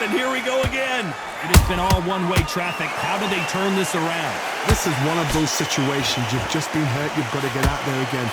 and here we go again. It has been all one-way traffic. How do they turn this around? This is one of those situations. You've just been hurt. You've got to get out there again.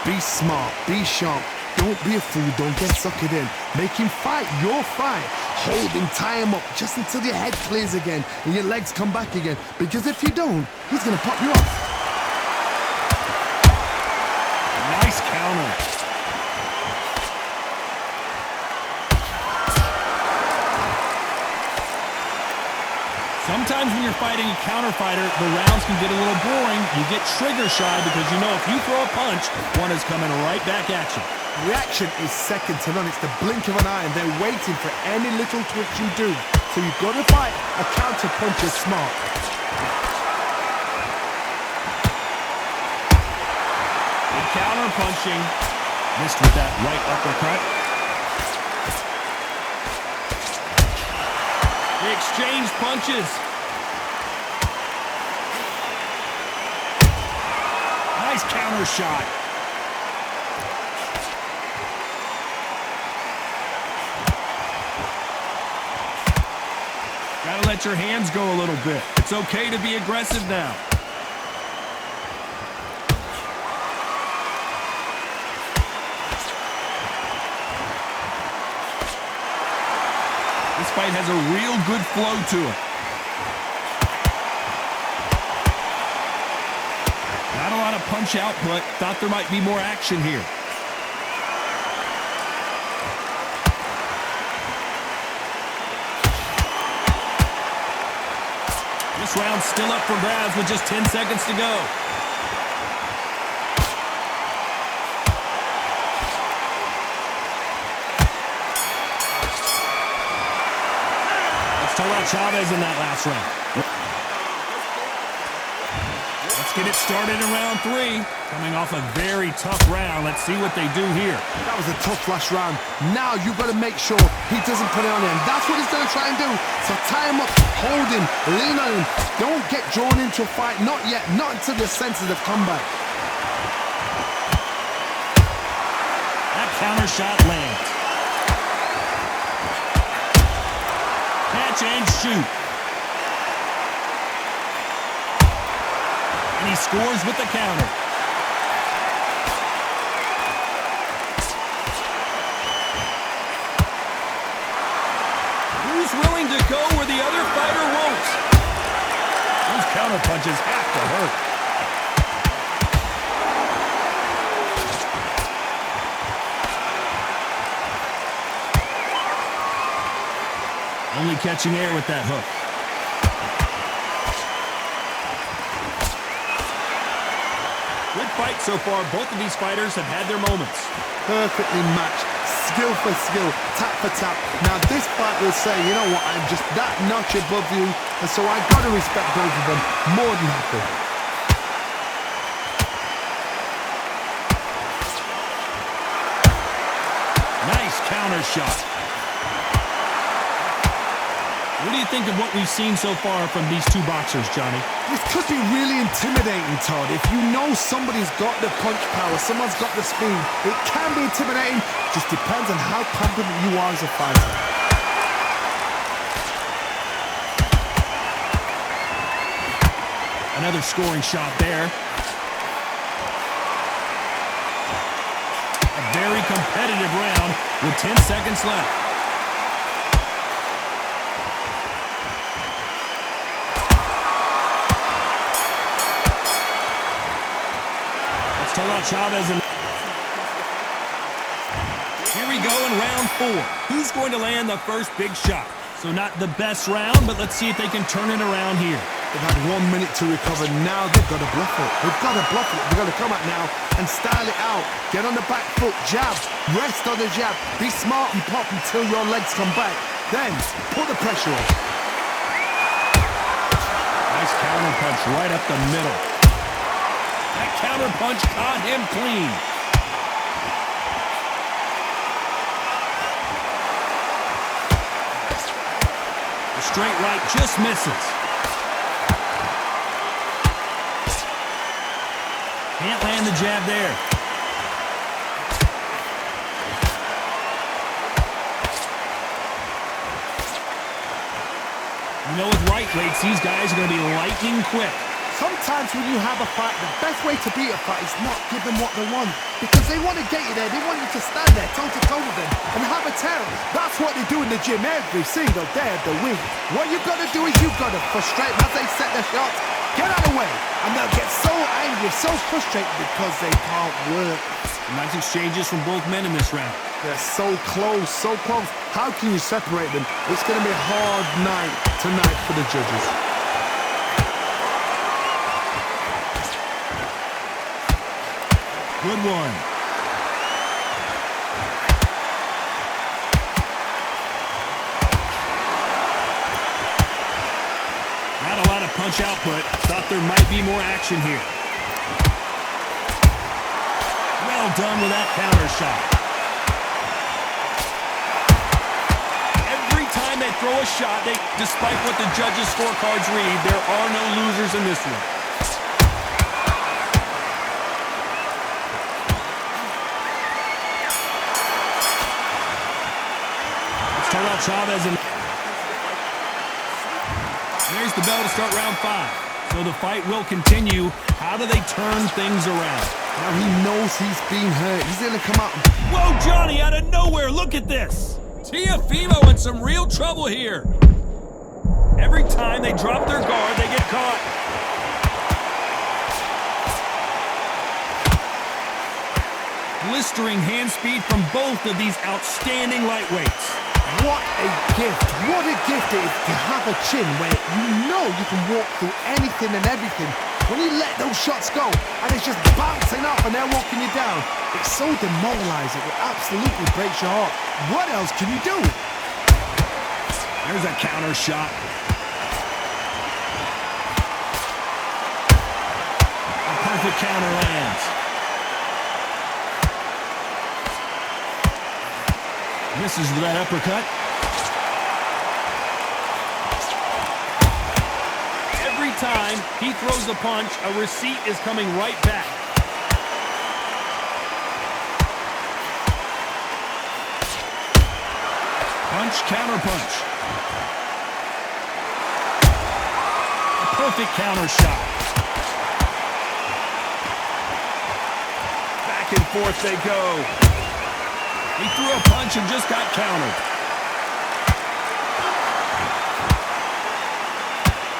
Be smart. Be sharp. Don't be a fool. Don't get suckered in. Make him fight your fight. Hold him, tie him up just until your head clears again and your legs come back again. Because if you don't, he's going to pop you off. Nice counter. Sometimes when you're fighting a counter fighter, the rounds can get a little boring. You get trigger shy because you know if you throw a punch, one is coming right back at you. Reaction is second to none. It's the blink of an eye and they're waiting for any little twitch you do. So you've got to fight a counter puncher smart. Good counter punching. Missed with that right uppercut. They exchanged punches. Nice counter shot. Gotta let your hands go a little bit. It's okay to be aggressive now. This fight has a real good flow to it. Not a lot of punch output. Thought there might be more action here. This round's still up for grabs with just 10 seconds to go. Chavez in that last round. Let's get it started in round 3. Coming off a very tough round. Let's see what they do here. That was a tough last round. Now you've got to make sure he doesn't put it on him. That's what he's going to try and do. So tie him up, hold him, lean on him. Don't get drawn into a fight. Not yet. Not until your senses have come back. That counter shot lands. Catch and shoot. And he scores with the counter. Who's willing to go where the other fighter won't? Those counter punches have to hurt. Only catching air with that hook. Good fight so far. Both of these fighters have had their moments. Perfectly matched. Skill for skill. Tap for tap. Now this fight will say, you know what, I'm just that notch above you. And so I've got to respect both of them more than happy. Nice counter shot. What do you think of what we've seen so far from these two boxers, Johnny? This could be really intimidating, Todd. If you know somebody's got the punch power, someone's got the speed, it can be intimidating. Just depends on how confident you are as a fighter. Another scoring shot there. A very competitive round with 10 seconds left. Chavez and here we go in round 4. Who's going to land the first big shot? So not the best round, but let's see if they can turn it around here. They've had 1 minute to recover. Now they've got to bluff it. They've got to bluff it. They've got to come out now and style it out. Get on the back foot, jab, rest on the jab. Be smart and pop until your legs come back. Then put the pressure on. Nice counter punch right up the middle. That counter punch caught him clean. The straight right just misses. Can't land the jab there. You know, with right weights, these guys are going to be lightning quick. Sometimes when you have a fight, the best way to beat a fight is not give them what they want. Because they want to get you there. They want you to stand there toe-to-toe with them and have a tear. That's what they do in the gym every single day of the week. What you've got to do is you've got to frustrate them as they set their shots. Get out of the way. And they'll get so angry, so frustrated because they can't work. Nice exchanges from both men in this round. They're so close, so close. How can you separate them? It's going to be a hard night tonight for the judges. Good one. Not a lot of punch output. Thought there might be more action here. Well done with that counter shot. Every time they throw a shot, despite what the judges' scorecards read, there are no losers in this one. Chavez and there's the bell to start round 5. So the fight will continue. How do they turn things around? Now he knows he's being hurt. He's going to come out. Whoa, Johnny, out of nowhere. Look at this. Teofimo in some real trouble here. Every time they drop their guard, they get caught. Blistering hand speed from both of these outstanding lightweights. What a gift. What a gift it is to have a chin where you know you can walk through anything and everything. When you let those shots go and it's just bouncing up and they're walking you down, it's so demoralizing. It absolutely breaks your heart. What else can you do? There's a counter shot. A perfect counter lands. Misses with that uppercut. Every time he throws a punch, a receipt is coming right back. Punch, counter punch. A perfect counter shot. Back and forth they go. He threw a punch and just got countered.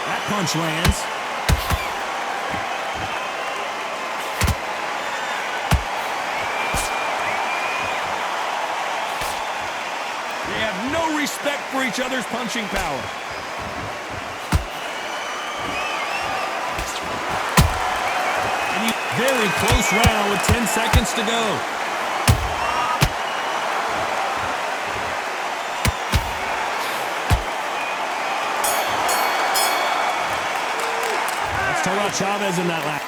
That punch lands. They have no respect for each other's punching power. And very close round with 10 seconds to go. Chavez in that lap.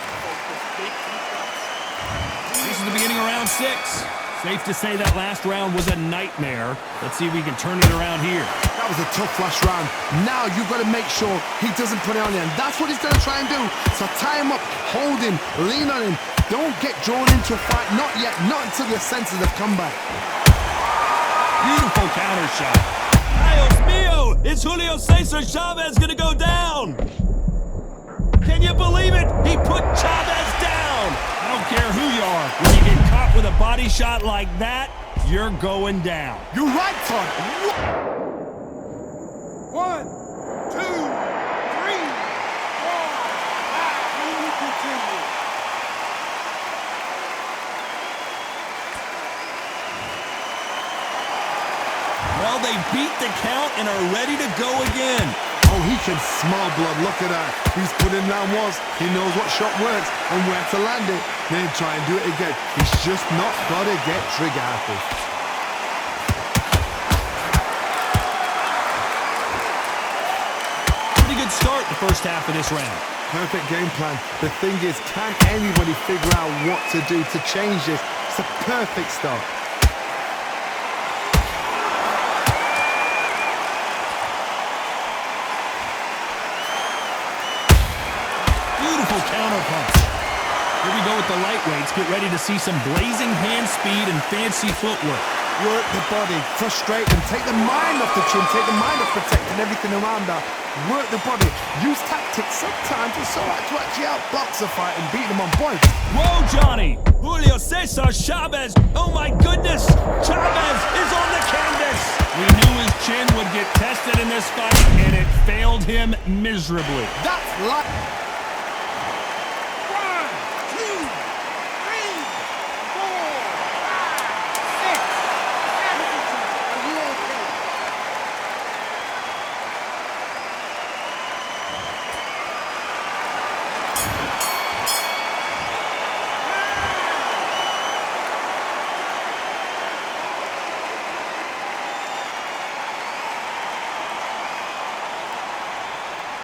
This is the beginning of round 6. Safe to say that last round was a nightmare. Let's see if we can turn it around here. That was a tough last round. Now you've got to make sure he doesn't put it on you. And that's what he's going to try and do. So tie him up, hold him, lean on him. Don't get drawn into a fight. Not yet. Not until your senses have come back. Beautiful counter shot. Dios mío! Is Julio Cesar Chavez going to go down? Can you believe it? He put Chavez down. I don't care who you are. When you get caught with a body shot like that, you're going down. You're right, Todd. 1, 2, 3, 4, 5. We will continue. Well, they beat the count and are ready to go again. Oh, he can smell blood. Look at that. He's put him down once. He knows what shot works and where to land it. Then try and do it again. He's just not got to get trigger happy. Pretty good start the first half of this round. Perfect game plan. The thing is, can anybody figure out what to do to change this? It's a perfect start. Counter punch. Here we go with the lightweights. Get ready to see some blazing hand speed and fancy footwork. Work the body, frustrate them, take the mind off the chin, take the mind off protecting everything around that. work the body, use tactics. Sometimes it's alright to actually outbox a fight and beat them on points. Whoa, Johnny! Julio Cesar Chavez! Oh my goodness! Chavez is on the canvas! We knew his chin would get tested in this fight, and it failed him miserably. That's like...